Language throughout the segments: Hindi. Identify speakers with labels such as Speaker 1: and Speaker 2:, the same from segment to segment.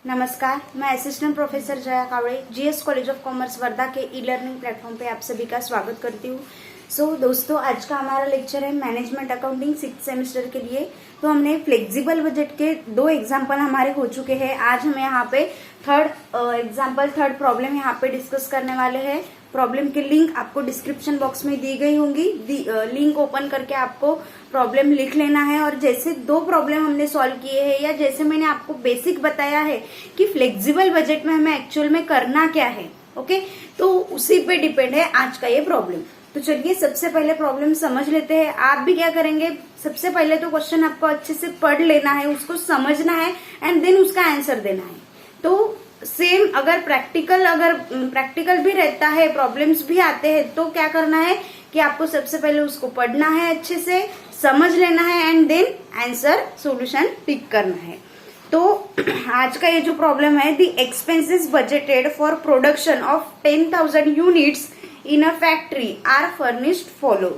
Speaker 1: नमस्कार, मैं assistant professor Jaya Kawade GS college of commerce Wardha के ई लर्निंग प्लेटफॉर्म पे आप सभी का स्वागत करती हूँ। दोस्तों, आज का हमारा लेक्चर है मैनेजमेंट अकाउंटिंग 6th सेमेस्टर के लिए। तो हमने फ्लेक्सिबल बजट के 2 एग्जाम्पल हमारे हो चुके हैं। आज हम यहाँ पे थर्ड प्रॉब्लम यहाँ पे डिस्कस करने वाले हैं। प्रॉब्लम की लिंक आपको डिस्क्रिप्शन बॉक्स में दी गई होंगी। लिंक ओपन करके आपको प्रॉब्लम लिख लेना है। और जैसे 2 प्रॉब्लम हमने सॉल्व किए हैं, या जैसे मैंने आपको बेसिक बताया है कि फ्लेक्सिबल बजट में हमें एक्चुअल में करना क्या है, ओके, तो उसी पे डिपेंड है आज का ये प्रॉब्लम। तो चलिए सबसे पहले प्रॉब्लम समझ लेते हैं। आप भी क्या करेंगे, सबसे पहले तो क्वेश्चन आपको अच्छे से पढ़ लेना है, उसको समझना है एंड देन उसका आंसर देना है। तो सेम अगर प्रैक्टिकल भी रहता है, प्रॉब्लम्स भी आते हैं, तो क्या करना है कि आपको सबसे पहले उसको पढ़ना है, अच्छे से समझ लेना है and then answer solution pick करना है। तो आज का ये जो प्रॉब्लम है, the expenses budgeted for production of 10,000 units in a factory are furnished follow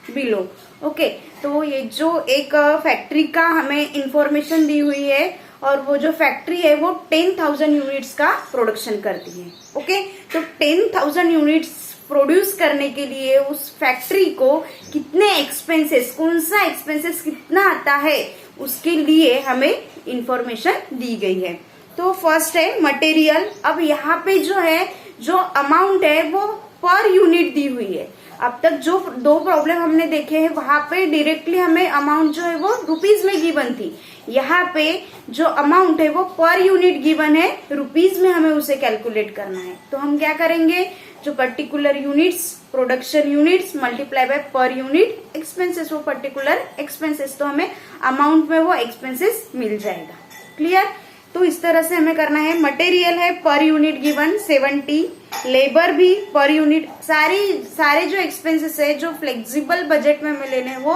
Speaker 1: below. Okay, तो ये जो एक फैक्ट्री का हमें इंफॉर्मेशन दी हुई है और वो जो फैक्ट्री है वो 10,000 यूनिट्स का प्रोडक्शन करती है। ओके, तो 10,000 यूनिट्स प्रोड्यूस करने के लिए उस फैक्ट्री को कितने एक्सपेंसेस, कौन सा एक्सपेंसेस कितना आता है, उसके लिए हमें इंफॉर्मेशन दी गई है। तो फर्स्ट है मटेरियल। अब यहाँ पे जो है, जो अमाउंट है वो पर यूनिट दी हुई है। अब तक जो 2 प्रॉब्लम हमने देखे हैं वहां पे डायरेक्टली हमें अमाउंट जो है वो रुपीज में गिवन थी। यहाँ पे जो अमाउंट है वो पर यूनिट गिवन है, रुपीज में हमें उसे कैलकुलेट करना है। तो हम क्या करेंगे, जो particular units, production units multiply by per unit expenses, वो पर्टिकुलर एक्सपेंसेस, तो हमें अमाउंट में वो एक्सपेंसेस मिल जाएगा। क्लियर? तो इस तरह से हमें करना है। मटेरियल है पर यूनिट गिवन 70, लेबर भी पर यूनिट, सारे जो एक्सपेंसेस है जो फ्लेक्सिबल बजट में हमें लेने हैं वो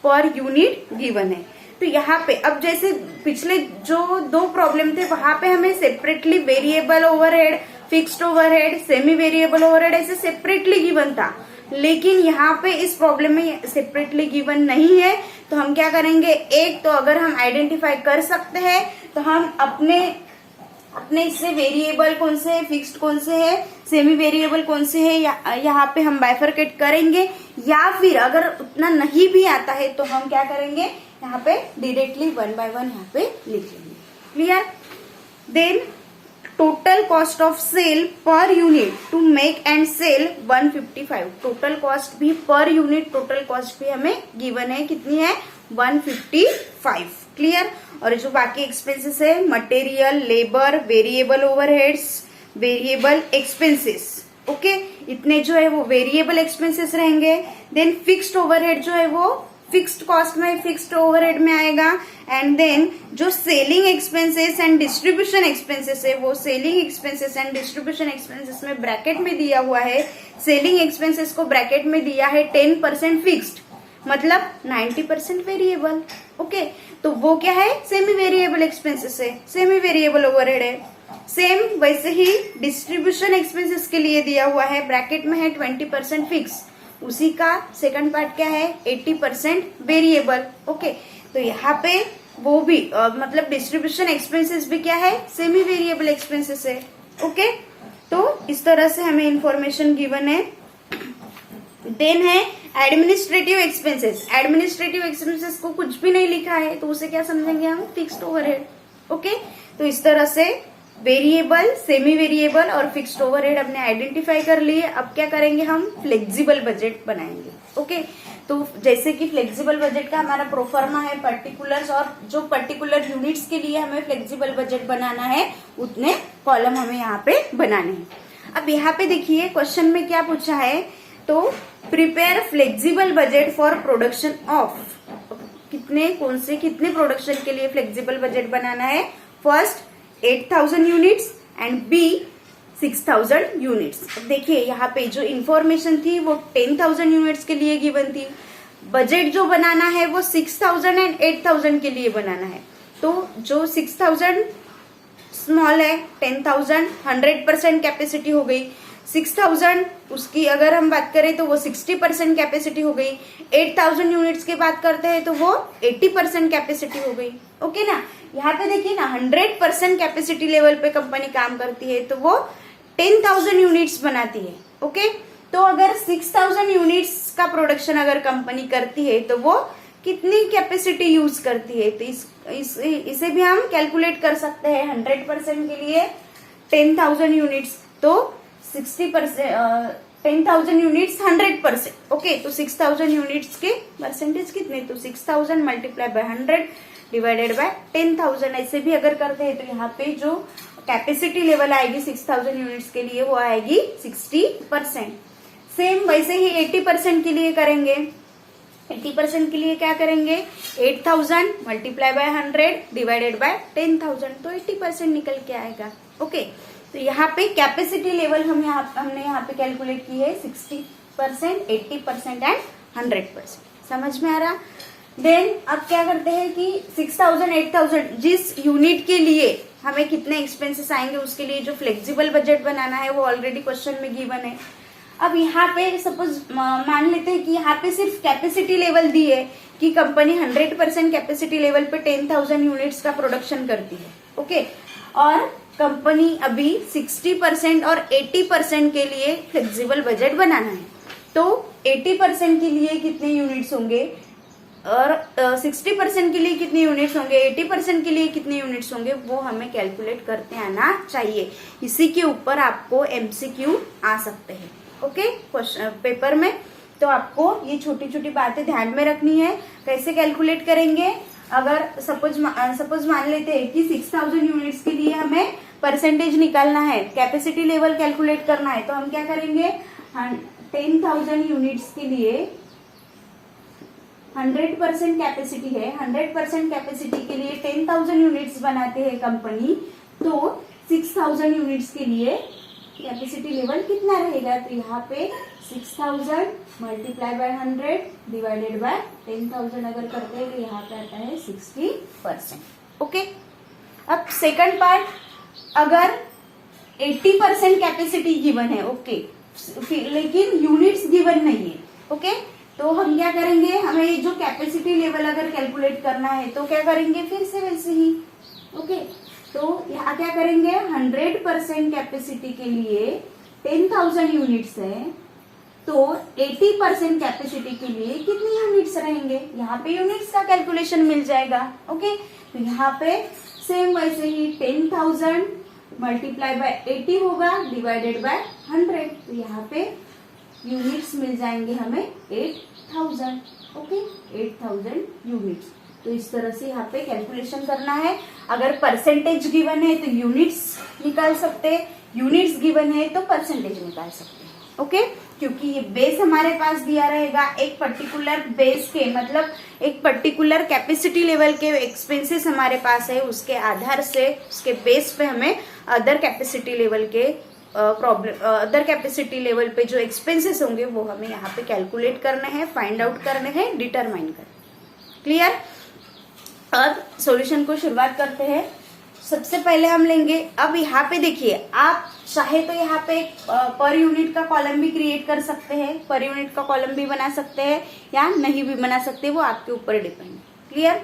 Speaker 1: पर यूनिट गिवन है। तो यहाँ पे अब जैसे पिछले जो 2 प्रॉब्लम थे वहां पे हमें separately variable overhead, fixed overhead, semi variable overhead ऐसे सेपरेटली गिवन था, लेकिन यहाँ पे इस प्रॉब्लम में सेपरेटली गिवन नहीं है। तो हम क्या करेंगे, एक तो अगर हम आइडेंटिफाई कर सकते हैं तो हम अपने इससे वेरिएबल कौन से है, फिक्स्ड कौन से है, सेमी वेरिएबल कौन से है, यहाँ पे हम बाइफरकेट करेंगे। या फिर अगर उतना नहीं भी आता है तो हम क्या करेंगे, यहाँ पे डायरेक्टली 1 by 1 यहाँ पे लिख लेंगे। Clear? Then total cost of sale per unit to make and sell 155। Total cost भी पर यूनिट, टोटल कॉस्ट भी हमें गिवन है, कितनी है, 155। क्लियर? और जो बाकी एक्सपेंसेस है, material, labour, variable overheads, variable expenses, okay, इतने जो है वो वेरिएबल एक्सपेंसेस रहेंगे। देन फिक्स्ड ओवरहेड जो है वो फिक्स्ड कॉस्ट में, फिक्स्ड ओवरहेड में आएगा। एंड देन जो selling expenses and distribution expenses है, वो selling expenses and distribution expenses में ब्रैकेट में दिया हुआ है। सेलिंग एक्सपेंसेस को ब्रैकेट में दिया है 10% फिक्स्ड, मतलब 90% वेरिएबल। ओके, तो वो क्या है, सेमी वेरिएबल एक्सपेंसेस है, सेमी वेरिएबल ओवरहेड है। सेम वैसे ही डिस्ट्रीब्यूशन एक्सपेंसेस के लिए दिया हुआ है, ब्रैकेट में है 20% फिक्स, उसी का सेकंड पार्ट क्या है, 80% वेरिएबल। ओके, तो यहाँ पे वो भी मतलब डिस्ट्रीब्यूशन एक्सपेंसेस भी क्या है, सेमी वेरिएबल एक्सपेंसेस है। ओके, तो इस तरह से हमें इंफॉर्मेशन गिवन है। देन है एडमिनिस्ट्रेटिव एक्सपेंसेस। एडमिनिस्ट्रेटिव एक्सपेंसेस को कुछ भी नहीं लिखा है तो उसे क्या समझेंगे हम, फिक्स्ड ओवरहेड। ओके, तो इस तरह से वेरिएबल, सेमी वेरिएबल और फिक्स्ड ओवरहेड हमने आइडेंटिफाई कर लिए। अब क्या करेंगे, हम फ्लेक्सिबल बजट बनाएंगे। ओके, तो जैसे कि फ्लेक्सिबल बजट का हमारा प्रोफार्मा है पर्टिकुलर्स, और जो पर्टिकुलर यूनिट्स के लिए हमें फ्लेक्सिबल बजट बनाना है उतने कॉलम हमें यहाँ पे बनाने हैं। अब यहाँ पे देखिए क्वेश्चन में क्या पूछा है, तो prepare flexible budget for production of, कितने प्रोडक्शन के लिए फ्लेक्सिबल बजट बनाना है। First 8,000 units and B 6,000 units. अब देखिए यहाँ पे जो इंफॉर्मेशन थी वो 10,000 यूनिट्स के लिए गिवन थी, बजट जो बनाना है वो 6,000 एंड 8,000 के लिए बनाना है। तो जो 6,000 स्मॉल है, 10,000 100% कैपेसिटी हो गई, 6,000 उसकी अगर हम बात करें तो वो 60% कैपेसिटी हो गई, 8,000 यूनिट्स की बात करते हैं तो वो 80% कैपेसिटी हो गई। ओके ना, यहाँ पे देखिए ना 100% कैपेसिटी लेवल पे कंपनी काम करती है तो वो 10,000 यूनिट्स बनाती है। ओके, तो अगर 6,000 यूनिट्स का प्रोडक्शन अगर कंपनी करती है तो वो कितनी कैपेसिटी यूज करती है, तो इसे भी हम कैलकुलेट कर सकते हैं। 100% के लिए 10,000 यूनिट्स तो 60%, 10,000 यूनिट्स 100%। ओके, तो 6,000 यूनिट्स के परसेंटेज कितने, तो 6,000 मल्टीप्लाई बाय 100 डिवाइडेड बाय 10,000। ऐसे भी अगर करते हैं तो यहाँ पे जो कैपेसिटी लेवल आएगी 6,000 यूनिट्स के लिए वो आएगी 60%। सेम वैसे ही 80% के लिए करेंगे। 80% के लिए क्या करेंगे, 8,000 मल्टीप्लाई बाय 100 डिवाइडेड बाय 10,000, तो 80% निकल के आएगा। ओके, तो यहाँ पे कैपेसिटी लेवल हमने यहाँ पे कैलकुलेट की है 60%, 80% एंड 100%। समझ में आ रहा। देन अब क्या करते हैं कि 6,000, 8,000 जिस यूनिट के लिए हमें कितने एक्सपेंसेस आएंगे उसके लिए जो फ्लेक्सिबल बजट बनाना है वो ऑलरेडी क्वेश्चन में गिवन है। अब यहाँ पे सपोज मान लेते हैं कि यहाँ पे सिर्फ कैपेसिटी लेवल दी है कि कंपनी 100% कैपेसिटी लेवल पे 10,000 यूनिट्स का प्रोडक्शन करती है। ओके, और कंपनी अभी 60% और 80% के लिए फ्लेक्सिबल बजट बनाना है, तो 80% के लिए कितने यूनिट्स होंगे और 60% के लिए कितने यूनिट्स होंगे, 80% के लिए कितने यूनिट्स होंगे, वो हमें कैलकुलेट करते आना चाहिए। इसी के ऊपर आपको एमसीक्यू आ सकते हैं। ओके, क्वेश्चन पेपर में, तो आपको ये छोटी छोटी बातें ध्यान में रखनी है। कैसे कैलकुलेट करेंगे, अगर सपोज मान लेते हैं कि 6,000 यूनिट्स के लिए हमें परसेंटेज निकालना है, कैपेसिटी लेवल कैलकुलेट करना है, तो हम क्या करेंगे, 10,000 यूनिट्स के लिए 100% कैपेसिटी है, 100% कैपेसिटी के लिए 10,000 यूनिट्स बनाते हैं कंपनी, तो 6,000 यूनिट्स के लिए कैपेसिटी लेवल कितना रहेगा, तो यहाँ पे 6,000 मल्टीप्लाई बाय 100 डिवाइडेड बाय 10,000 अगर करते हैं तो यहाँ पे आता है 60%। ओके, अब सेकंड पार्ट, अगर 80% कैपेसिटी गिवन है, ओके, लेकिन यूनिट्स गिवन नहीं है, ओके, तो हम क्या करेंगे, हमें जो कैपेसिटी लेवल अगर कैलकुलेट करना है तो क्या करेंगे, फिर से वैसे ही। ओके, तो यहाँ क्या करेंगे, 100% कैपेसिटी के लिए 10,000 यूनिट्स है, तो 80% कैपेसिटी के लिए कितनी यूनिट्स रहेंगे, यहाँ पे यूनिट्स का कैलकुलेशन मिल जाएगा। ओके, तो यहाँ पे सेम वैसे ही 10,000 मल्टीप्लाई बाय 80 होगा डिवाइडेड बाय 100, तो यहाँ पे यूनिट्स मिल जाएंगे हमें 8,000। Okay, 8,000 units. तो इस तरह से यहाँ पे कैलकुलेशन करना है। अगर परसेंटेज गिवन है तो यूनिट्स निकाल सकते हैं, यूनिट्स गिवन है तो परसेंटेज निकाल सकते हैं। ओके, क्योंकि ये बेस हमारे पास दिया रहेगा, एक पर्टिकुलर बेस के मतलब एक पर्टिकुलर कैपेसिटी लेवल के एक्सपेंसेस हमारे पास है, उसके आधार से उसके बेस पे हमें अदर कैपेसिटी लेवल के अदर कैपेसिटी लेवल पे जो एक्सपेंसेस होंगे वो हमें यहाँ पे कैलकुलेट करने हैं, फाइंड आउट करने हैं, डिटरमाइन करने। क्लियर। अब सॉल्यूशन को शुरुआत करते हैं। सबसे पहले हम लेंगे, अब यहाँ पे देखिए, आप चाहे तो यहाँ पे पर यूनिट का कॉलम भी क्रिएट कर सकते हैं, पर यूनिट का कॉलम भी बना सकते हैं या नहीं भी बना सकते, वो आपके ऊपर डिपेंड है। क्लियर।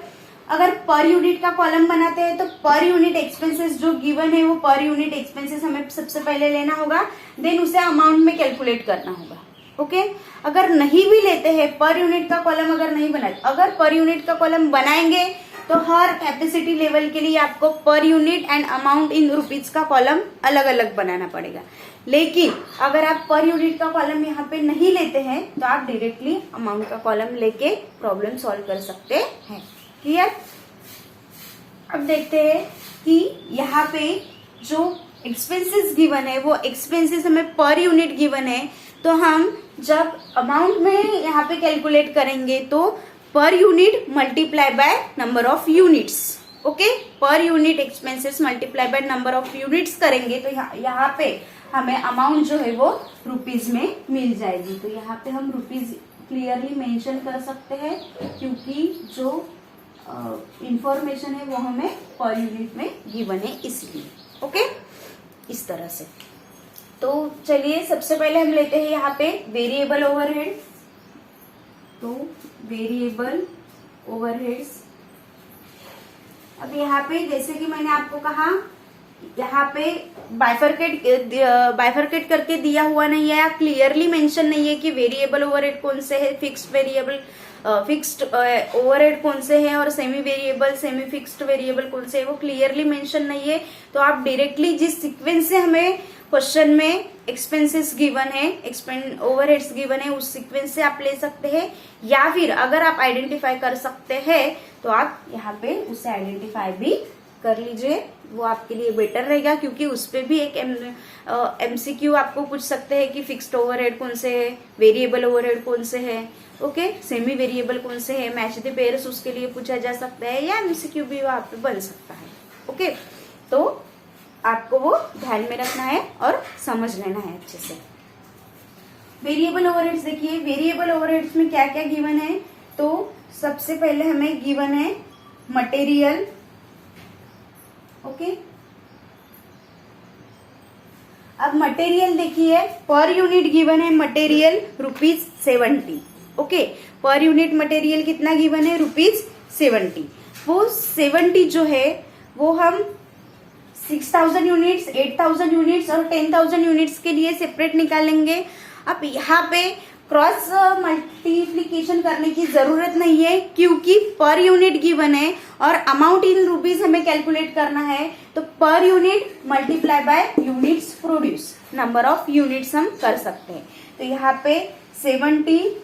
Speaker 1: अगर पर यूनिट का कॉलम बनाते हैं तो पर यूनिट एक्सपेंसेस जो गिवन है वो पर यूनिट एक्सपेंसेस हमें सबसे पहले लेना होगा, देन उसे अमाउंट में कैलकुलेट करना होगा। ओके, अगर नहीं भी लेते हैं पर यूनिट का कॉलम, अगर नहीं बनाते, अगर पर यूनिट का कॉलम बनाएंगे तो हर कैपेसिटी लेवल के लिए आपको per unit and amount in rupees का कॉलम अलग अलग बनाना पड़ेगा। लेकिन अगर आप पर यूनिट का कॉलम यहाँ पे नहीं लेते हैं तो आप डायरेक्टली अमाउंट का कॉलम लेके प्रॉब्लम सॉल्व कर सकते हैं। क्लियर। अब देखते हैं कि यहाँ पे जो एक्सपेंसेस गिवन है वो एक्सपेंसेस हमें पर यूनिट गिवन है, तो हम जब अमाउंट में यहाँ पे कैलकुलेट करेंगे तो पर unit multiply by number of units. Okay, per unit expenses multiply by number of units करेंगे तो यहाँ पे हमें अमाउंट जो है वो रुपीज में मिल जाएगी। तो यहाँ पे हम रुपीज क्लियरली मेंशन कर सकते हैं क्योंकि जो इंफॉर्मेशन है वो हमें पर यूनिट में गिवन है इसलिए। ओके, इस तरह से। तो चलिए सबसे पहले हम लेते हैं यहाँ पे वेरिएबल ओवरहेड। तो वेरिएबल ओवरहेड्स अब यहाँ पे जैसे कि मैंने आपको कहा, यहाँ पे बाइफरकेट करके दिया हुआ नहीं है, या क्लियरली मेंशन नहीं है कि वेरिएबल ओवरहेड कौन से है, फिक्स्ड ओवरहेड कौन से है और सेमी फिक्स्ड वेरिएबल कौन से है, वो क्लियरली मेंशन नहीं है। तो आप डायरेक्टली जिस सीक्वेंस से हमें क्वेश्चन में एक्सपेंसेस गिवन है, ओवरहेड्स गिवन है, उस सीक्वेंस से आप ले सकते हैं, या फिर अगर आप आइडेंटिफाई कर सकते हैं तो आप यहाँ पे उसे आइडेंटिफाई भी कर लीजिए, वो आपके लिए बेटर रहेगा, क्योंकि उस पे भी एक एमसीक्यू आपको पूछ सकते हैं कि फिक्स्ड ओवरहेड कौन से है, वेरिएबल ओवरहेड कौन से है, ओके, सेमी वेरिएबल कौन से है, मैच द पेयर्स उसके लिए पूछा जा सकता है, या एमसीक्यू भी वहां पे बन सकता है। ओके, तो आपको वो ध्यान में रखना है और समझ लेना है अच्छे से। वेरिएबल ओवरहेड्स देखिए, वेरिएबल ओवरहेड्स में क्या क्या गिवन है, तो सबसे पहले हमें गिवन है मटेरियल, ओके। अब मटेरियल देखिए, पर यूनिट गिवन है material ₹70, okay. Per unit material कितना गिवन है, ₹70। वो 70 जो है वो हम 6000 यूनिट्स, 8000 यूनिट्स और 10,000 यूनिट्स के लिए सेपरेट निकालेंगे। अब यहाँ पे क्रॉस मल्टीप्लीकेशन करने की जरूरत नहीं है, क्योंकि पर यूनिट गिवन है और अमाउंट इन रुपीज हमें कैलकुलेट करना है, तो पर unit multiply by units produce, number of units हम कर सकते हैं। तो यहाँ पे 70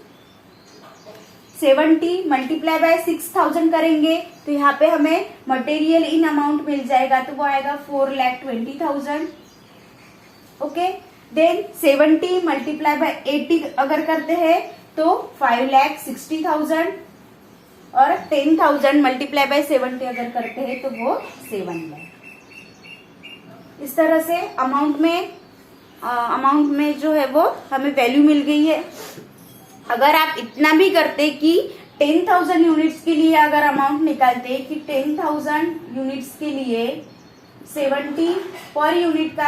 Speaker 1: मल्टीप्लाई बाय 6000 करेंगे तो यहाँ पे हमें मटेरियल इन अमाउंट मिल जाएगा, तो वो आएगा 4,20,000, ओके। देन 70 मल्टीप्लाई बाय 80 अगर करते हैं तो 5,60,000, और 10,000 मल्टीप्लाई बाय 70 अगर करते हैं तो वो 7 लाख। इस तरह से अमाउंट में जो है वो हमें वैल्यू मिल गई है। अगर आप इतना भी करते कि 10,000 यूनिट्स के लिए अगर अमाउंट निकालते कि 10,000 यूनिट्स के लिए 70 पर यूनिट का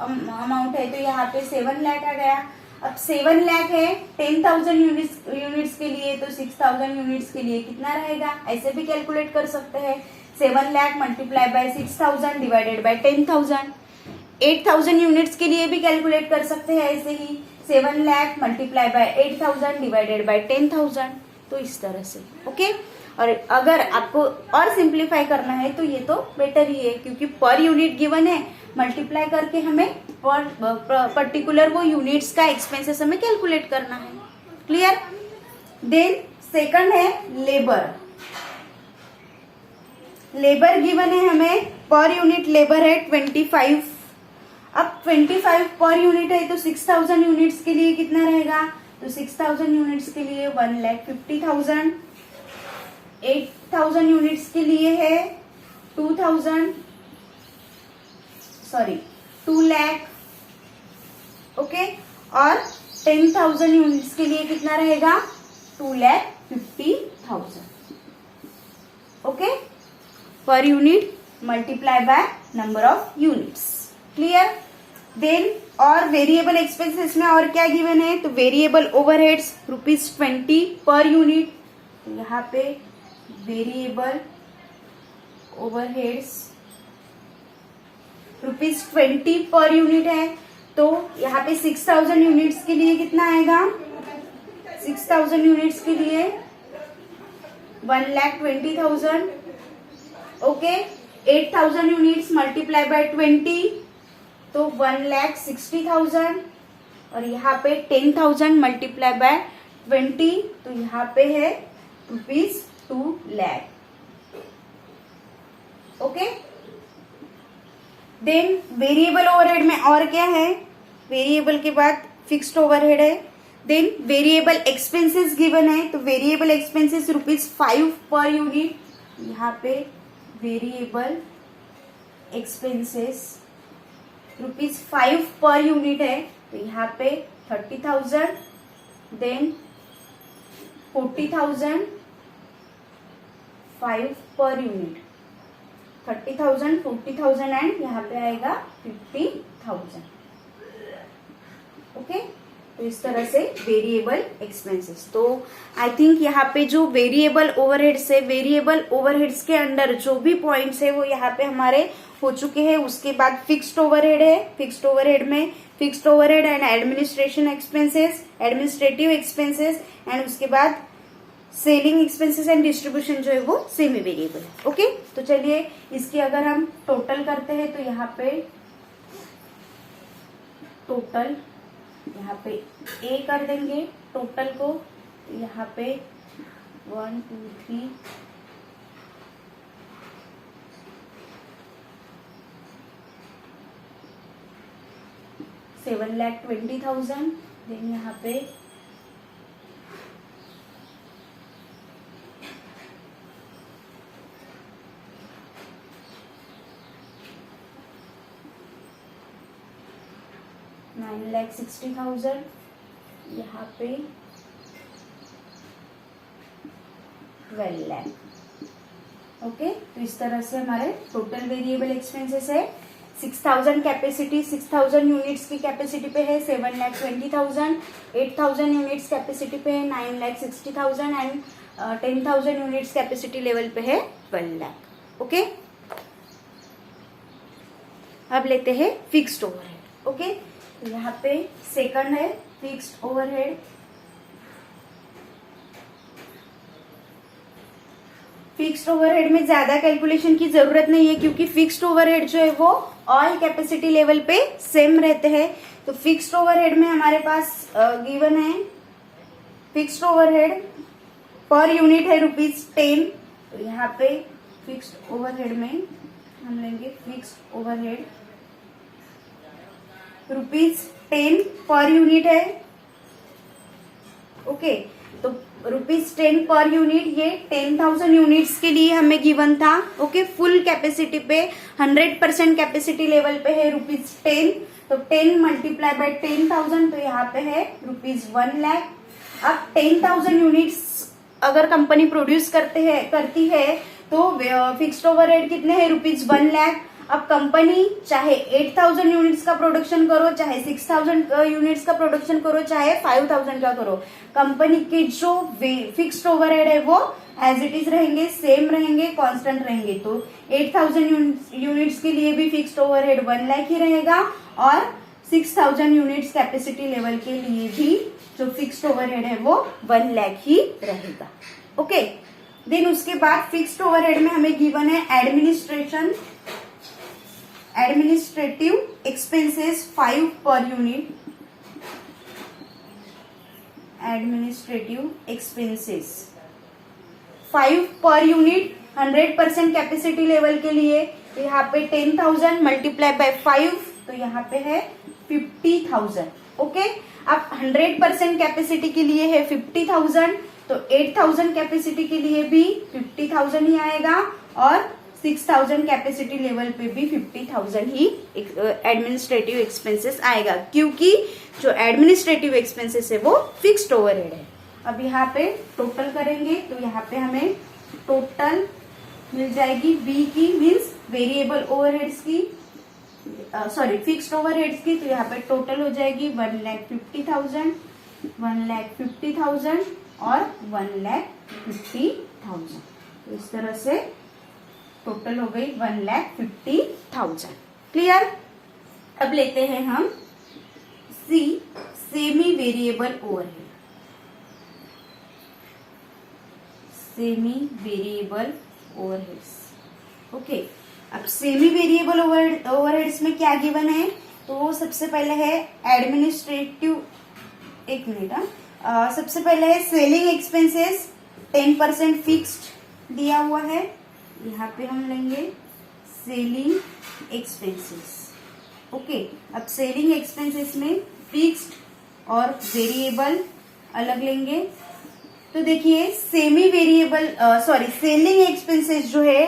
Speaker 1: अमाउंट है, तो यहाँ पे 7 लाख आ गया। अब 7 लाख है 10,000 यूनिट्स के लिए, तो 6,000 यूनिट्स के लिए कितना रहेगा, ऐसे भी कैलकुलेट कर सकते हैं। 7 lakh multiply by 6,000 divided by 10,000। 8,000 units के लिए भी कैलकुलेट कर सकते हैं ऐसे ही, 7 lakh multiply by 8,000 divided by 10,000। तो इस तरह से, ओके। और अगर आपको और सिंप्लीफाई करना है तो ये तो बेटर ही है, क्योंकि पर यूनिट गिवन है, मल्टीप्लाई करके हमें पर्टिकुलर वो यूनिट्स का एक्सपेंसेस हमें कैलकुलेट करना है। क्लियर। देन सेकंड है लेबर। लेबर गिवन है हमें, पर यूनिट लेबर है 25। अब 25 पर यूनिट है तो 6,000 यूनिट्स के लिए कितना रहेगा, तो 6,000 यूनिट्स के लिए 1,50,000। 8,000 यूनिट्स के लिए है 2 लाख, ओके। और 10,000 यूनिट्स के लिए कितना रहेगा, 2,50,000, okay. Per unit multiply by number of units. Clear. Then और वेरिएबल एक्सपेंसेस में और क्या गिवन है, तो वेरिएबल ओवरहेड्स ₹20 पर यूनिट। तो यहाँ पे वेरिएबल ओवरहेड्स ₹20 पर यूनिट है, तो यहाँ पे 6,000 यूनिट्स के लिए कितना आएगा, 6,000 यूनिट्स के लिए 1,20,000, ओके। 8,000 यूनिट्स मल्टीप्लाई बाय 20 तो 1,60,000, और यहाँ पे 10,000 मल्टीप्लाई बाय 20 तो यहाँ पे है ₹2 lakh, okay. Then variable overhead में और क्या है, वेरिएबल के बाद फिक्स्ड ओवरहेड है। देन वेरिएबल एक्सपेंसेस गिवन है, तो वेरिएबल एक्सपेंसेस ₹5 पर यूनिट। यहाँ पे वेरिएबल एक्सपेंसेस ₹5 पर यूनिट है, तो यहाँ पे 30,000, देन 40,000 5 पर यूनिट, 30,000, 40,000 एंड यहाँ पे आएगा 50,000, ओके। तो तो इस तरह से वेरिएबल एक्सपेंसेस। तो आई थिंक यहाँ पे जो वेरिएबल ओवरहेड्स है, वेरिएबल ओवरहेड्स के अंडर जो भी पॉइंट्स है वो यहाँ पे हमारे हो चुके हैं। उसके बाद फिक्स्ड ओवरहेड है, फिक्स्ड ओवरहेड में fixed overhead and administration expenses, administrative expenses, and उसके बाद सेलिंग एक्सपेंसेस एंड डिस्ट्रीब्यूशन जो है वो सेमी वेरिएबल है। ओके, तो चलिए इसकी अगर हम टोटल करते हैं तो यहाँ पे टोटल यहाँ पे ए कर देंगे टोटल को, यहाँ पे 1 2 3 7,20,000, देन यहाँ पे 9,60,000, यहाँ पे 12 लाख। ओके, तो इस तरह से हमारे टोटल वेरिएबल एक्सपेंसेस है। 6,000 कैपेसिटी, 6,000 यूनिट्स की कैपेसिटी पे है 7,20,000, 8,000 यूनिट्स कैपेसिटी पे है 9,60,000 एंड 10,000 यूनिट्स कैपेसिटी लेवल पे है 12 लाख। ओके, अब लेते हैं फिक्स्ड ओवरहेड। ओके, यहाँ पे सेकंड है फिक्स्ड ओवरहेड। फिक्स्ड ओवरहेड में ज्यादा कैलकुलेशन की जरूरत नहीं है क्योंकि फिक्स्ड ओवरहेड जो है वो ऑल कैपेसिटी लेवल पे सेम रहते हैं। तो फिक्स्ड ओवरहेड में हमारे पास गिवन है फिक्स्ड ओवरहेड पर यूनिट है ₹10। तो यहाँ पे फिक्स्ड ओवरहेड में हम लेंगे फिक्स्ड ओवरहेड ₹10 पर यूनिट है। ओके, तो ₹10 पर यूनिट, ये 10,000 यूनिट्स के लिए हमें गिवन था। ओके, फुल कैपेसिटी पे 100% कैपेसिटी लेवल पे है ₹10। तो 10 मल्टीप्लाई बाय 10,000, तो यहाँ पे है ₹1 लाख। अब 10,000 यूनिट्स अगर कंपनी प्रोड्यूस करती है तो फिक्स्ड ओवरहेड कितने हैं ₹1 लाख। अब कंपनी चाहे 8,000 यूनिट्स का प्रोडक्शन करो, चाहे 6,000 यूनिट्स का प्रोडक्शन करो, चाहे 5,000 का करो, कंपनी के जो फिक्स्ड ओवरहेड है वो एज इट इज रहेंगे, सेम रहेंगे, कांस्टेंट रहेंगे। तो 8,000 यूनिट्स के लिए भी फिक्स्ड ओवरहेड 1 लाख ही रहेगा और 6,000 यूनिट्स कैपेसिटी लेवल के लिए भी जो फिक्स्ड ओवरहेड है वो 1 लाख ही रहेगा। ओके, देन उसके बाद फिक्स्ड ओवरहेड में हमें गिवन है administrative expenses 5 per unit. Administrative expenses 5 per unit 100% capacity level के लिए। तो यहाँ पे 10,000 मल्टीप्लाई बाय 5, तो यहाँ पे है 50,000। ओके, अब 100% कैपेसिटी के लिए है 50,000, तो 8,000 कैपेसिटी के लिए भी 50,000 ही आएगा और 6,000 कैपेसिटी लेवल पे भी 50,000 ही एडमिनिस्ट्रेटिव एक्सपेंसेस आएगा क्योंकि जो एडमिनिस्ट्रेटिव एक्सपेंसेस है वो फिक्स्ड ओवरहेड है। अब यहाँ पे टोटल करेंगे तो यहाँ पे हमें टोटल मिल जाएगी बी की, मीन्स वेरिएबल ओवरहेड्स की, सॉरी फिक्स्ड ओवरहेड्स की। तो यहाँ पे टोटल हो जाएगी 1,50,000, 1,50,000 और 1,50,000। तो इस तरह से टोटल हो गई 1,50,000। क्लियर। अब लेते हैं हम C, semi variable overhead. Semi variable overheads. Okay, अब सेमी वेरिएबल ओवरहेड्स में क्या गिवन है, तो सबसे पहले है एडमिनिस्ट्रेटिव, एक मिनट, सबसे पहले है सेलिंग एक्सपेंसेस 10% फिक्स्ड दिया हुआ है। यहाँ पे हम लेंगे सेलिंग एक्सपेंसेस। ओके, अब सेलिंग एक्सपेंसेस में फिक्स्ड और वेरिएबल अलग लेंगे। तो देखिए सेमी वेरिएबल सेलिंग एक्सपेंसेस जो है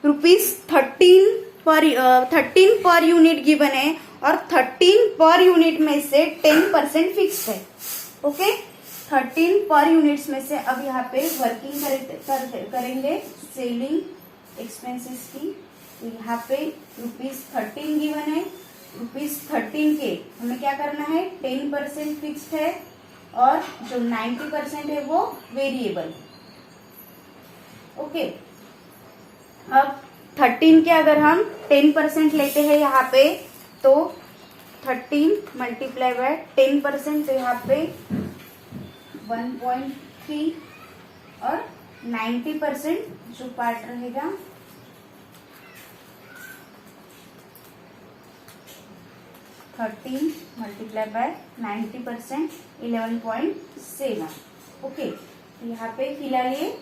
Speaker 1: ₹13 पर यूनिट गिवन है और 13 पर यूनिट में से 10% फिक्स्ड है। ओके, 13 पर यूनिट्स में से अब यहाँ पे वर्किंग करेंगे सेलिंग एक्सपेंसेस की। तो यहाँ पे ₹13 गिवन है, ₹13 13 के हमें क्या करना है, 10% फिक्स्ड है और जो 90% है वो वेरिएबल। ओके, अब 13 के अगर हम 10% लेते हैं यहाँ पे तो 13 मल्टीप्लाई बाय 10%, तो यहाँ पे 1.3 और 90% जो पार्ट रहेगा 13 मल्टीप्लाई बाय 90%, 11.7। ओके, यहाँ पे फिलहाल ये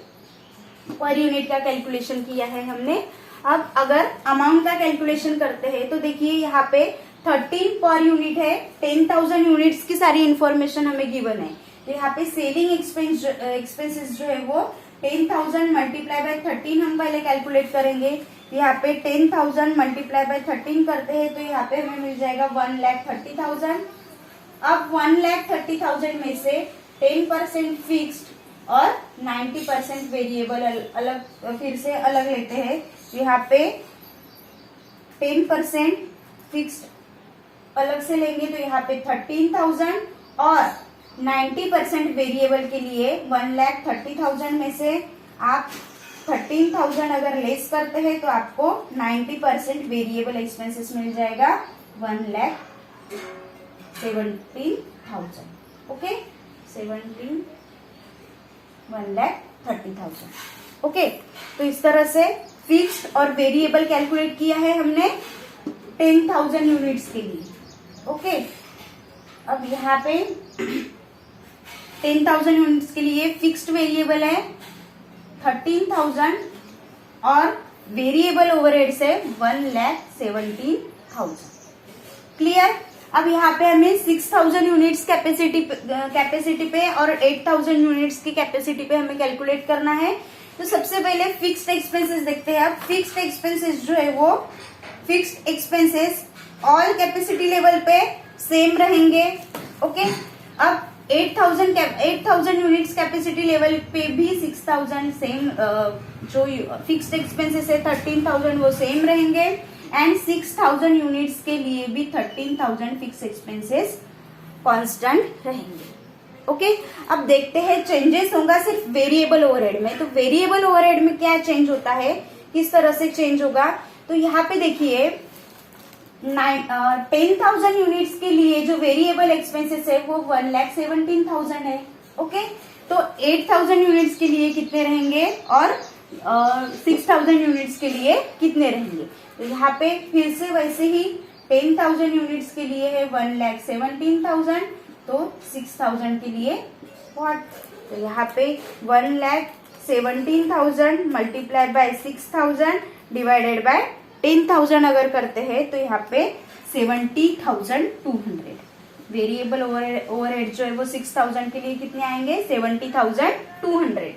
Speaker 1: पर यूनिट का कैलकुलेशन किया है हमने। अब अगर अमाउंट का कैलकुलेशन करते हैं तो देखिए यहाँ पे 13 पर यूनिट है, 10,000 यूनिट्स की सारी इंफॉर्मेशन हमें गिवन है। तो यहाँ पे सेलिंग एक्सपेंसेस जो है वो 10,000 मल्टीप्लाई बाय 13 हम पहले कैलकुलेट करेंगे। यहाँ पे 10,000 मल्टीप्लाई बाय 13 करते हैं तो यहाँ पे हमें मिल जाएगा 1,30,000। अब 1,30,000 में से 10% फिक्स्ड और 90% वेरिएबल अलग फिर से अलग लेते हैं। यहाँ पे 10% फिक्स्ड अलग से लेंगे तो यहाँ पे 13,000 और 90% वेरिएबल के लिए 1,30,000 में से आप 13,000 अगर लेस करते हैं तो आपको 90% वेरिएबल एक्सपेंसेस मिल जाएगा 1,17,000। ओके, 1,30,000। ओके, तो इस तरह से फिक्स्ड और वेरिएबल कैलकुलेट किया है हमने 10,000 यूनिट्स के लिए। ओके, अब यहाँ पे 10,000 यूनिट्स के लिए फिक्स्ड वेरिएबल है 13,000 और वेरिएबल ओवरहेड्स है 1,17,000। क्लियर। अब यहाँ पे हमें 6,000 यूनिट्स कैपेसिटी पे और 8,000 यूनिट्स की कैपेसिटी पे हमें कैलकुलेट करना है। तो सबसे पहले फिक्स्ड एक्सपेंसेस देखते हैं। अब फिक्स्ड एक्सपेंसेस जो है वो fixed expenses all capacity level पे सेम रहेंगे। ओके, अब 8,000 यूनिट्स कैपेसिटी लेवल पे भी 6,000 सेम, जो फिक्स्ड एक्सपेंसेस है 13,000 वो सेम रहेंगे एंड 6,000 यूनिट्स के लिए भी 13,000 फिक्स एक्सपेंसेस कांस्टेंट रहेंगे। ओके, अब देखते हैं चेंजेस होगा सिर्फ वेरिएबल ओवरहेड में। तो वेरिएबल ओवरहेड में क्या चेंज होता है, किस तरह से चेंज होगा, तो यहाँ पे देखिए 10,000 यूनिट्स के लिए जो वेरिएबल एक्सपेंसेस है वो 1,17,000 है। ओके, तो 8,000 यूनिट्स के लिए कितने रहेंगे और 6,000 यूनिट्स के लिए कितने रहेंगे। तो यहाँ पे फिर से वैसे ही 10,000 यूनिट्स के लिए है 1,17,000, तो 6,000 के लिए व्हाट, तो यहाँ पे 1,17,000 मल्टीप्लाई बाय 6,000 डिवाइडेड बाय 10,000 अगर करते हैं तो यहाँ पे 70,200। वेरिएबल ओवरहेड जो है वो 6,000 के लिए कितने आएंगे, 70,200।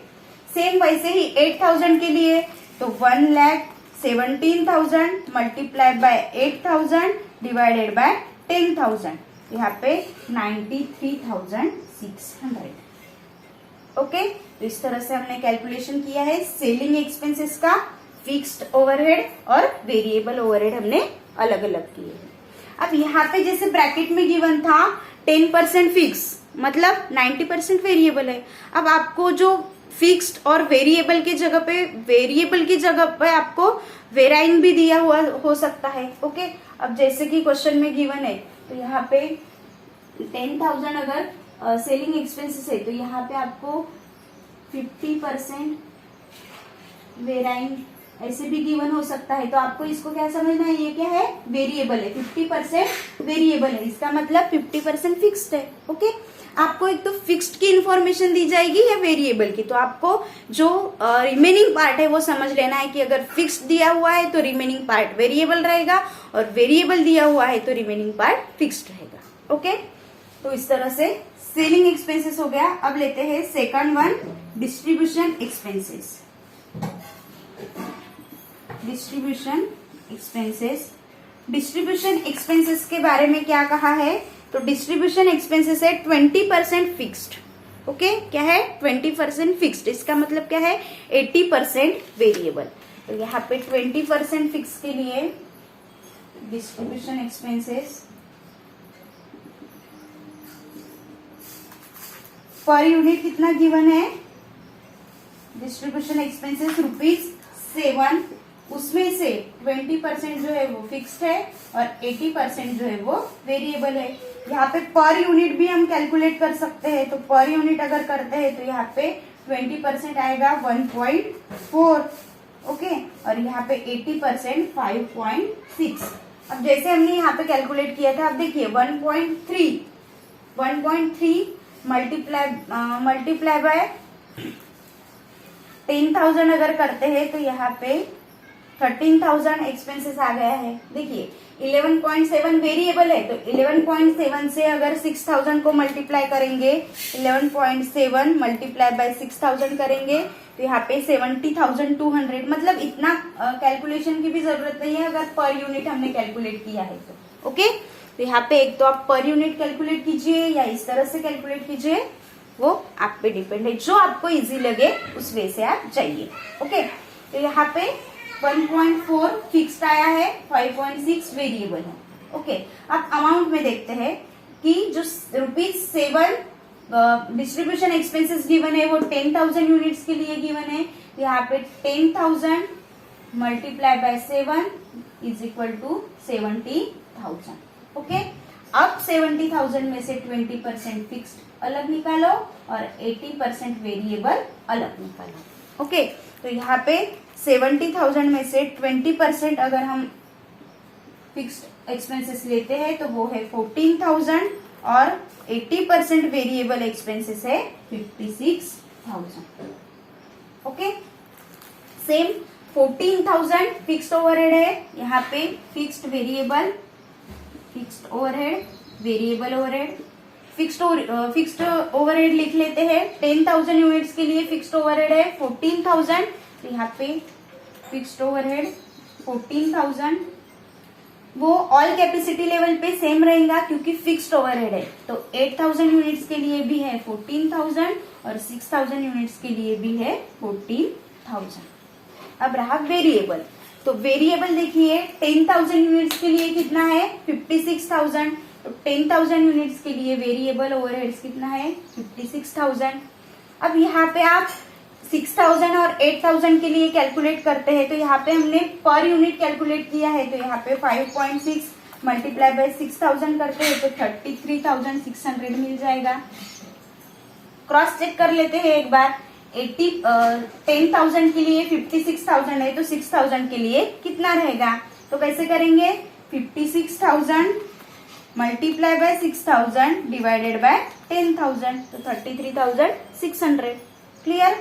Speaker 1: सेम वैसे ही 8,000 के लिए तो 1,17,000 मल्टीप्लाई बाय 8,000 डिवाइडेड बाय 10,000, यहाँ पे 93,600। ओके, तो इस तरह से हमने कैलकुलेशन किया है सेलिंग एक्सपेंसेस का, फिक्स्ड ओवरहेड और वेरिएबल ओवरहेड हमने अलग अलग किए हैं। अब यहाँ पे जैसे ब्रैकेट में गिवन था 10% फिक्स मतलब 90% वेरिएबल है। अब आपको जो फिक्स्ड और वेरिएबल की जगह पे आपको वेराइंग भी दिया हुआ हो सकता है। ओके, अब जैसे कि क्वेश्चन में गिवन है तो यहाँ पे 10,000 अगर सेलिंग एक्सपेंसेस है तो यहाँ पे आपको 50% वेराइंग ऐसे भी गिवन हो सकता है। तो आपको इसको क्या समझना है, ये क्या है, वेरिएबल है, 50% वेरिएबल है, इसका मतलब 50% फिक्स्ड है। ओके, आपको एक तो फिक्स्ड की इंफॉर्मेशन दी जाएगी या वेरिएबल की, तो आपको जो रिमेनिंग पार्ट है वो समझ लेना है कि अगर फिक्स्ड दिया हुआ है तो रिमेनिंग पार्ट वेरिएबल रहेगा और वेरिएबल दिया हुआ है तो रिमेनिंग पार्ट फिक्स्ड रहेगा। ओके, तो इस तरह से सेलिंग एक्सपेंसेस हो गया। अब लेते हैं second one, distribution expenses. Distribution expenses के बारे में क्या कहा है, तो डिस्ट्रीब्यूशन एक्सपेंसेस है 20% फिक्स्ड। ओके, क्या है, 20% फिक्स्ड, इसका मतलब क्या है 80% वेरिएबल। तो यहाँ पे 20% फिक्स के लिए डिस्ट्रीब्यूशन एक्सपेंसेस पर यूनिट कितना गिवन है, डिस्ट्रीब्यूशन एक्सपेंसेस ₹7, उसमें से 20% जो है वो फिक्स्ड है और 80% जो है वो वेरिएबल है। यहाँ पे पर यूनिट भी हम कैलकुलेट कर सकते हैं, तो पर यूनिट अगर करते हैं तो यहाँ पे 20% आएगा 1.4, ओके, और यहाँ पे 80% 5.6। अब जैसे हमने यहाँ पे कैलकुलेट किया था, अब देखिए 1.3 मल्टीप्लाई बाय 10,000 अगर करते हैं तो यहाँ पे 13,000 एक्सपेंसेस आ गया है। देखिए 11.7 वेरिएबल है, तो 11.7 से अगर 6,000 को मल्टीप्लाई करेंगे, 11.7 मल्टीप्लाई बाय 6,000 करेंगे तो यहाँ पे 70,200, मतलब इतना कैलकुलेशन की भी जरूरत नहीं है अगर पर यूनिट हमने कैलकुलेट किया है तो, ओके। तो यहाँ पे एक तो आप पर यूनिट कैलकुलेट कीजिए या इस तरह से कैलकुलेट कीजिए, वो आप पे डिपेंड है, जो आपको इजी लगे उस वे से आप जाइए, ओके। तो यहाँ पे 1.4 फिक्स्ड आया है, 5.6 वेरिएबल है, ओके। अब अमाउंट में देखते हैं कि जो ₹7 डिस्ट्रीब्यूशन एक्सपेंसेस गिवन है वो 10,000 यूनिट्स के लिए गिवन है। यहाँ पे 10,000 multiply by 7 is equal to 70,000, okay. अब 70,000 में से 20% फिक्स्ड अलग निकालो और 80% वेरिएबल अलग निकालो, ओके। तो यहाँ पे 70,000 में से 20% अगर हम फिक्स्ड एक्सपेंसेस लेते हैं तो वो है 14,000 और 80% वेरिएबल एक्सपेंसेस है 56,000, ओके। सेम 14,000 फिक्स्ड ओवरहेड है, यहाँ पे fixed overhead variable overhead, fixed overhead लिख लेते हैं। 10,000 यूनिट्स के लिए फिक्स्ड ओवरहेड है 14,000, तो यहाँ पे फिक्स्ड ओवरहेड 14,000 वो ऑल कैपेसिटी लेवल पे सेम रहेगा क्योंकि फिक्स्ड ओवरहेड है। तो 8,000 यूनिट्स के लिए भी है 14,000 और 6,000 यूनिट्स के लिए भी है 14,000। अब रहा वेरिएबल, तो वेरिएबल देखिए 10,000 यूनिट्स के लिए कितना है 56,000, तो 10,000 यूनिट्स के लिए वेरिएबल ओवरहेड्स कितना है 56,000। अब यहाँ पे आप 6,000 और 8,000 के लिए कैलकुलेट करते हैं, तो यहाँ पे हमने पर यूनिट कैलकुलेट किया है, तो यहाँ पे 5.6 मल्टीप्लाई बाय 6,000 करते हैं तो 33,600 मिल जाएगा। क्रॉस चेक कर लेते हैं एक बार, 10,000 के लिए 56,000 है तो 6,000 के लिए कितना रहेगा, तो कैसे करेंगे 56,000 मल्टीप्लाई बाय 6,000 डिवाइडेड बाय 10,000, तो 33,600, क्लियर।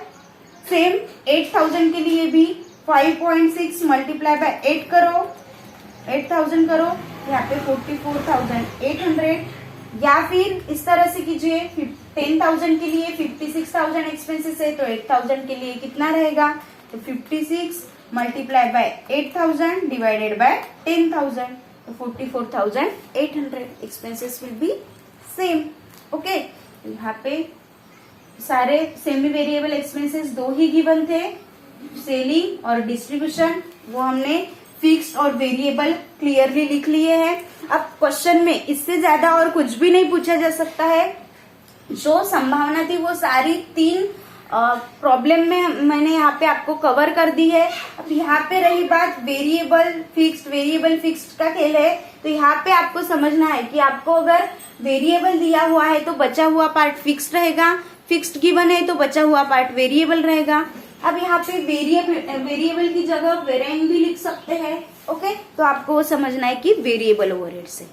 Speaker 1: सेम 8,000 के लिए भी 5.6 मल्टीप्लाई बाय 8 करो, 8,000 करो, यहाँ पे 44,800, या फिर इस तरह से कीजिए 10,000 के लिए 56,000 एक्सपेंसेस है तो 8,000 के लिए कितना रहेगा, तो 56 मल्टीप्लाई बाय 8,000 डिवाइडेड बाय 10,000, तो 44,800 expenses will be same, okay. यहाँ पे सारे सेमी वेरिएबल एक्सपेंसेस दो ही गिवन थे, सेलिंग और डिस्ट्रीब्यूशन, वो हमने फिक्स्ड और वेरिएबल क्लियरली लिख लिए हैं। अब क्वेश्चन में इससे ज्यादा और कुछ भी नहीं पूछा जा सकता है, जो संभावना थी वो सारी 3 प्रॉब्लम में मैंने यहाँ पे आपको कवर कर दी है। अब यहाँ पे रही बात वेरिएबल फिक्स्ड का खेल है, तो यहाँ पे आपको समझना है कि आपको अगर वेरिएबल दिया हुआ है तो बचा हुआ पार्ट फिक्स्ड रहेगा, फिक्स्ड गिवन है तो बचा हुआ पार्ट वेरिएबल रहेगा। अब यहाँ पे वेरिएबल की जगह वेरिएंट भी लिख सकते हैं, ओके। तो आपको वो समझना है कि वेरिएबल ओवरहेड से।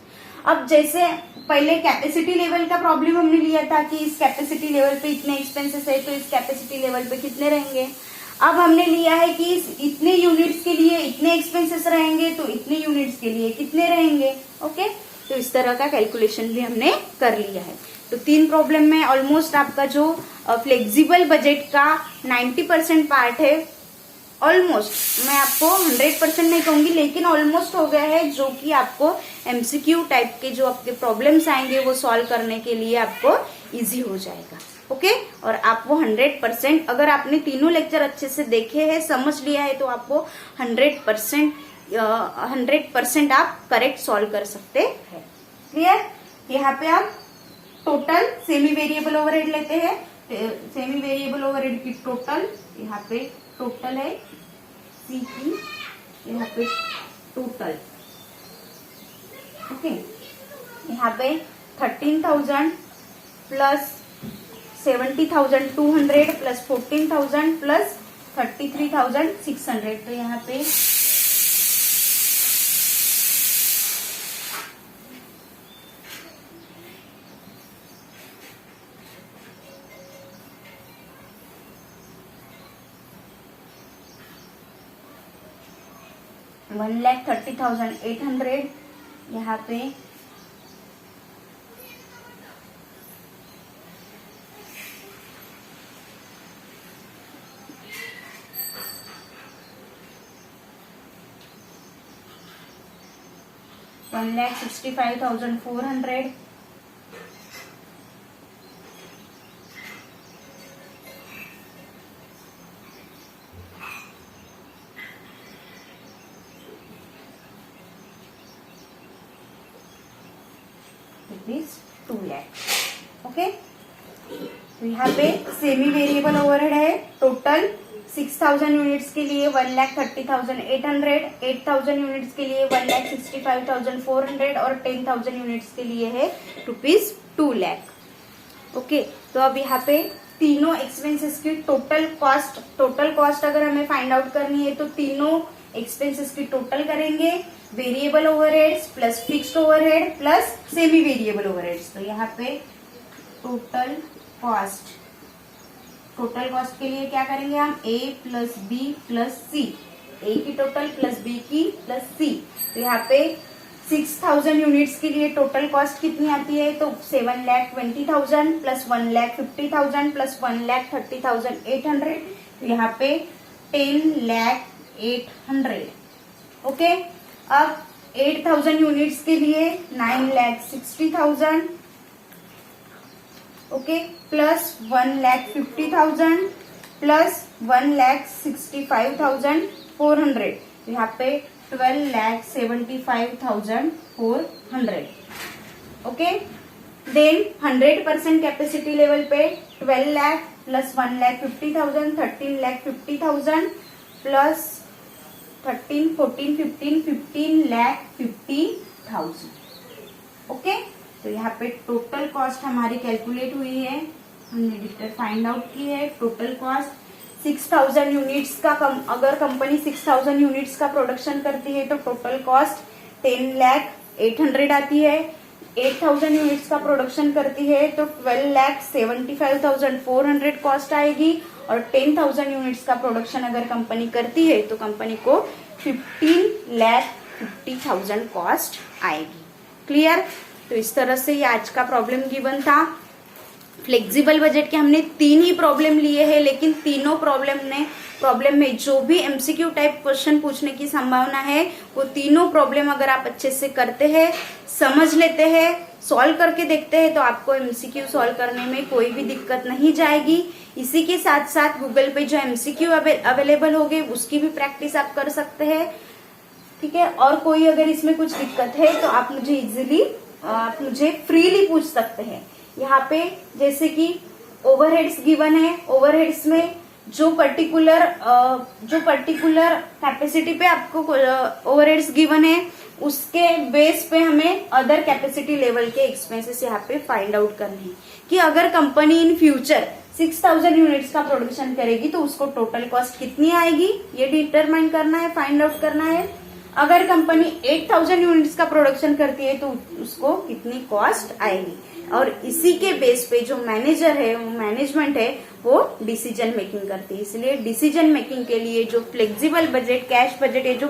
Speaker 1: अब जैसे पहले कैपेसिटी लेवल का प्रॉब्लम हमने लिया था कि इस कैपेसिटी लेवल पे इतने एक्सपेंसेस है तो इस कैपेसिटी लेवल पे कितने रहेंगे। अब हमने लिया है कि इतने यूनिट्स के लिए इतने एक्सपेंसेस रहेंगे तो इतने यूनिट्स के लिए कितने रहेंगे, ओके। तो इस तरह का कैलकुलेशन भी हमने कर लिया है। तो 3 प्रॉब्लम में ऑलमोस्ट आपका जो फ्लेक्सिबल बजट का 90% पार्ट है, ऑलमोस्ट, मैं आपको 100% नहीं कहूंगी लेकिन ऑलमोस्ट हो गया है, जो कि आपको एमसीक्यू टाइप के जो आपके प्रॉब्लम्स आएंगे वो सॉल्व करने के लिए आपको इजी हो जाएगा, ओके। और आप वो 100%, अगर आपने तीनों लेक्चर अच्छे से देखे हैं, समझ लिया है, तो आपको 100% आप करेक्ट सॉल्व कर सकते हैं, क्लियर। यहाँ पे आप टोटल सेमी वेरिएबल ओवरहेड लेते हैं, सेमी वेरिएबल ओवरहेड की टोटल, यहाँ पे टोटल है सी की, यहाँ पे टोटल, ओके। यहाँ पे 13,000 प्लस 70,200 प्लस 14,000 प्लस 33,600, तो यहाँ पे 1,30,800, यहाँ पे 1,65,400, रुपीज 2 लाख, ओके। तो यहाँ पे सेमी वेरिएबल ओवरहेड है टोटल 6,000 यूनिट्स के लिए 1,30,800, 8,000 यूनिट्स के लिए 1,65,400 और 10,000 यूनिट्स के लिए है रुपीज 2 लाख, ओके। तो अब यहाँ पे तीनों एक्सपेंसेस की टोटल कॉस्ट अगर हमें फाइंड आउट करनी है तो तीनों एक्सपेंसेस की टोटल करेंगे, variable overheads plus fixed overhead plus semi variable overheads. तो यहाँ पे टोटल कॉस्ट के लिए क्या करेंगे हम, ए प्लस बी प्लस सी, ए की टोटल प्लस बी की प्लस सी। तो यहाँ पे 6,000 यूनिट्स के लिए टोटल कॉस्ट कितनी आती है, तो 7,20,000 प्लस 1,50,000 प्लस 1,30,800, तो यहाँ पे 10,08,000, ओके। अब 8,000 यूनिट्स के लिए 9,60,000, ओके, प्लस 1,50,000 प्लस 1,65,400, यहाँ पे 12,75,400, ओके। देन 100% कैपेसिटी लेवल पे 12 लाख प्लस 1,50,000 13,50,000 प्लस 13, 14, 15, 15,50,000, ओके। तो यहाँ पे टोटल कॉस्ट हमारी कैलकुलेट हुई है, हमने फाइंड आउट की है टोटल कॉस्ट 6,000 यूनिट्स का। अगर कंपनी 6,000 यूनिट्स का प्रोडक्शन करती है तो टोटल कॉस्ट 10,08,000 आती है। 8,000 यूनिट्स का प्रोडक्शन करती है तो 12,75,400 कॉस्ट आएगी, और 10,000 यूनिट्स का प्रोडक्शन अगर कंपनी करती है तो कंपनी को 15,50,000 कॉस्ट आएगी। क्लियर? तो इस तरह से ये आज का प्रॉब्लम गिवन था। फ्लेक्सिबल बजट के हमने 3 ही प्रॉब्लम लिए हैं, लेकिन तीनों प्रॉब्लम में जो भी एमसीक्यू टाइप क्वेश्चन पूछने की संभावना है वो तीनों प्रॉब्लम अगर आप अच्छे से करते हैं, समझ लेते हैं, सॉल्व करके देखते हैं तो आपको एमसीक्यू सॉल्व करने में कोई भी दिक्कत नहीं जाएगी। इसी के साथ साथ गूगल पे जो एमसीक्यू अवेलेबल होंगे उसकी भी प्रैक्टिस आप कर सकते हैं, ठीक है। और कोई अगर इसमें कुछ दिक्कत है तो आप मुझे फ्रीली पूछ सकते हैं। यहाँ पे जैसे कि ओवरहेड्स गिवन है, ओवरहेड्स में जो पर्टिकुलर कैपेसिटी पे आपको ओवरहेड्स गिवन है उसके बेस पे हमें अदर कैपेसिटी लेवल के एक्सपेंसेस यहाँ पे फाइंड आउट करने हैं कि अगर कंपनी इन फ्यूचर 6,000 यूनिट्स का प्रोडक्शन करेगी तो उसको टोटल कॉस्ट कितनी आएगी ये डिटरमाइन करना है, फाइंड आउट करना है। अगर कंपनी 8,000 यूनिट्स का प्रोडक्शन करती है तो उसको कितनी कॉस्ट आएगी, और इसी के बेस पे जो मैनेजमेंट है वो डिसीजन मेकिंग करती है। इसलिए डिसीजन मेकिंग के लिए जो फ्लेक्सिबल बजट, कैश बजट है, जो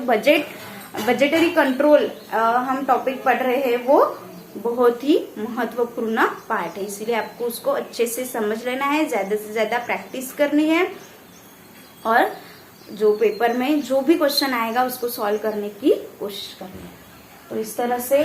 Speaker 1: बजटरी कंट्रोल हम टॉपिक पढ़ रहे हैं वो बहुत ही महत्वपूर्ण पार्ट है। इसलिए आपको उसको अच्छे से समझ लेना है, ज्यादा से ज्यादा प्रैक्टिस करनी है, और जो पेपर में जो भी क्वेश्चन आएगा उसको सॉल्व करने की कोशिश करनी है। तो इस तरह से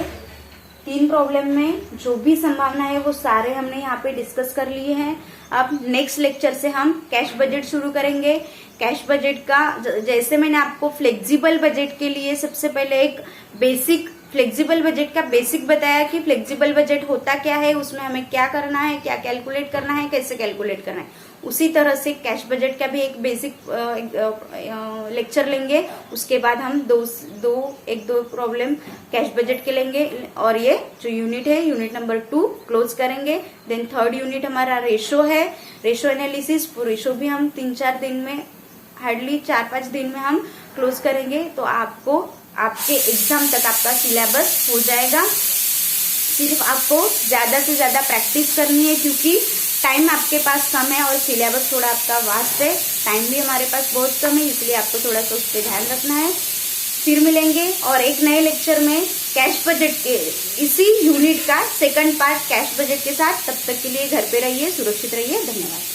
Speaker 1: 3 प्रॉब्लम में जो भी संभावना है वो सारे हमने यहाँ पे डिस्कस कर लिए हैं। अब नेक्स्ट लेक्चर से हम कैश बजट शुरू करेंगे। कैश बजट का जैसे मैंने आपको फ्लेक्सिबल बजट के लिए सबसे पहले एक बेसिक फ्लेक्सिबल बजट का बेसिक बताया कि फ्लेक्सिबल बजट होता क्या है, उसमें हमें क्या करना है, क्या कैलकुलेट करना है, कैसे कैलकुलेट करना है। उसी तरह से कैश बजट का भी एक बेसिक लेक्चर लेंगे। उसके बाद हम एक दो प्रॉब्लम कैश बजट के लेंगे और ये जो यूनिट है यूनिट नंबर 2 क्लोज करेंगे। देन थर्ड यूनिट हमारा रेशो है, रेशो एनालिसिस। रेशो भी हम 3-4 दिन में, हार्डली 4-5 दिन में हम क्लोज करेंगे। तो आपको आपके एग्जाम तक आपका सिलेबस हो जाएगा। सिर्फ आपको ज्यादा से ज्यादा प्रैक्टिस करनी है क्योंकि टाइम आपके पास कम है और सिलेबस थोड़ा आपका वास्ट है। टाइम भी हमारे पास बहुत कम है, इसलिए आपको थोड़ा सा उस पर ध्यान रखना है। फिर मिलेंगे और एक नए लेक्चर में कैश बजट के इसी यूनिट का सेकंड पार्ट कैश बजट के साथ। तब तक के लिए घर पे रहिए, सुरक्षित रहिए। धन्यवाद।